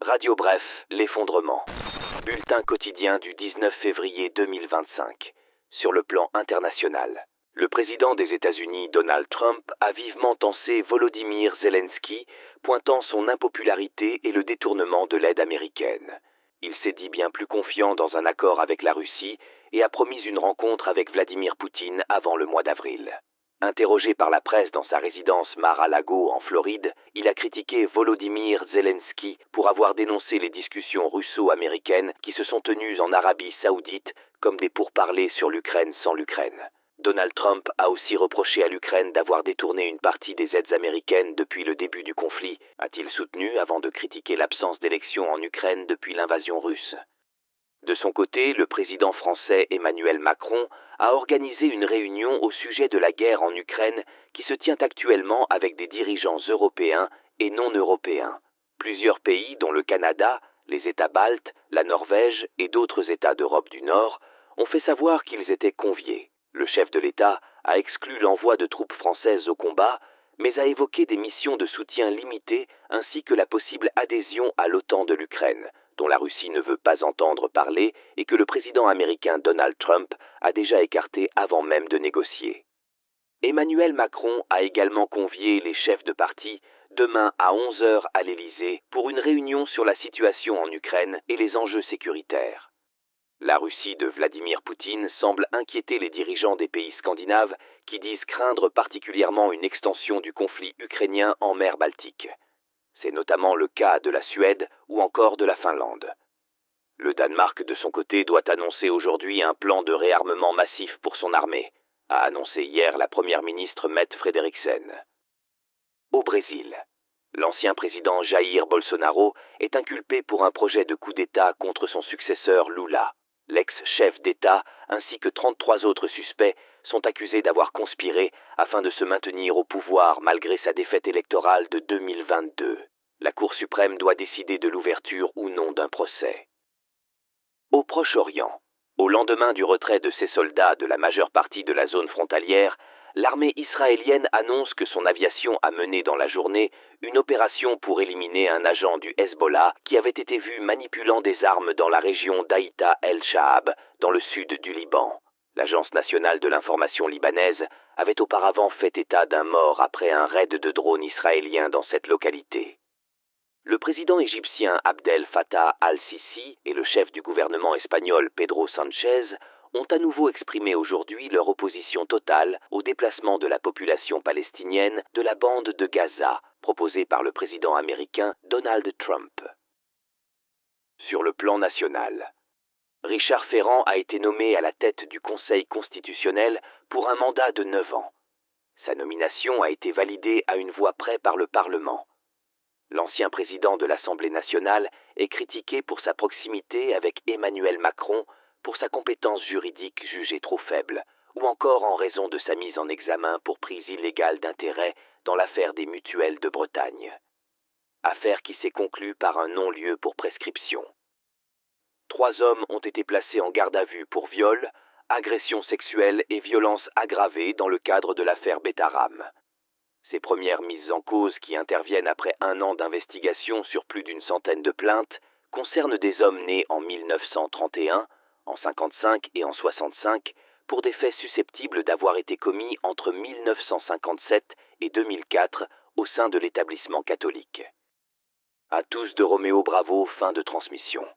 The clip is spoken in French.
Radio Bref, l'effondrement. Bulletin quotidien du 19 février 2025. Sur le plan international. Le président des États-Unis, Donald Trump, a vivement tensé Volodymyr Zelensky, pointant son impopularité et le détournement de l'aide américaine. Il s'est dit bien plus confiant dans un accord avec la Russie et a promis une rencontre avec Vladimir Poutine avant le mois d'avril. Interrogé par la presse dans sa résidence Mar-a-Lago en Floride, il a critiqué Volodymyr Zelensky pour avoir dénoncé les discussions russo-américaines qui se sont tenues en Arabie Saoudite comme des pourparlers sur l'Ukraine sans l'Ukraine. Donald Trump a aussi reproché à l'Ukraine d'avoir détourné une partie des aides américaines depuis le début du conflit, a-t-il soutenu avant de critiquer l'absence d'élections en Ukraine depuis l'invasion russe. De son côté, le président français Emmanuel Macron a organisé une réunion au sujet de la guerre en Ukraine qui se tient actuellement avec des dirigeants européens et non européens. Plusieurs pays, dont le Canada, les États baltes, la Norvège et d'autres États d'Europe du Nord, ont fait savoir qu'ils étaient conviés. Le chef de l'État a exclu l'envoi de troupes françaises au combat, mais a évoqué des missions de soutien limitées ainsi que la possible adhésion à l'OTAN de l'Ukraine, dont la Russie ne veut pas entendre parler et que le président américain Donald Trump a déjà écarté avant même de négocier. Emmanuel Macron a également convié les chefs de parti demain à 11 h à l'Élysée pour une réunion sur la situation en Ukraine et les enjeux sécuritaires. La Russie de Vladimir Poutine semble inquiéter les dirigeants des pays scandinaves qui disent craindre particulièrement une extension du conflit ukrainien en mer Baltique. C'est notamment le cas de la Suède ou encore de la Finlande. Le Danemark, de son côté, doit annoncer aujourd'hui un plan de réarmement massif pour son armée, a annoncé hier la première ministre Mette Frederiksen. Au Brésil, l'ancien président Jair Bolsonaro est inculpé pour un projet de coup d'État contre son successeur Lula. L'ex-chef d'État ainsi que 33 autres suspects sont accusés d'avoir conspiré afin de se maintenir au pouvoir malgré sa défaite électorale de 2022. La Cour suprême doit décider de l'ouverture ou non d'un procès. Au Proche-Orient, au lendemain du retrait de ses soldats de la majeure partie de la zone frontalière, l'armée israélienne annonce que son aviation a mené dans la journée une opération pour éliminer un agent du Hezbollah qui avait été vu manipulant des armes dans la région d'Aïta el-Shahab, dans le sud du Liban. L'Agence nationale de l'information libanaise avait auparavant fait état d'un mort après un raid de drones israélien dans cette localité. Le président égyptien Abdel Fattah al-Sisi et le chef du gouvernement espagnol Pedro Sánchez ont à nouveau exprimé aujourd'hui leur opposition totale au déplacement de la population palestinienne de la bande de Gaza, proposé par le président américain Donald Trump. Sur le plan national, Richard Ferrand a été nommé à la tête du Conseil constitutionnel pour un mandat de 9 ans. Sa nomination a été validée à une voix près par le Parlement. L'ancien président de l'Assemblée nationale est critiqué pour sa proximité avec Emmanuel Macron, pour sa compétence juridique jugée trop faible, ou encore en raison de sa mise en examen pour prise illégale d'intérêt dans l'affaire des mutuelles de Bretagne. Affaire qui s'est conclue par un non-lieu pour prescription. 3 hommes ont été placés en garde à vue pour viol, agression sexuelle et violence aggravée dans le cadre de l'affaire Betaram. Ces premières mises en cause, qui interviennent après 1 an d'investigation sur plus d'une centaine de plaintes, concernent des hommes nés en 1931, en 55 et en 65, pour des faits susceptibles d'avoir été commis entre 1957 et 2004 au sein de l'établissement catholique. À tous de Roméo Bravo, fin de transmission.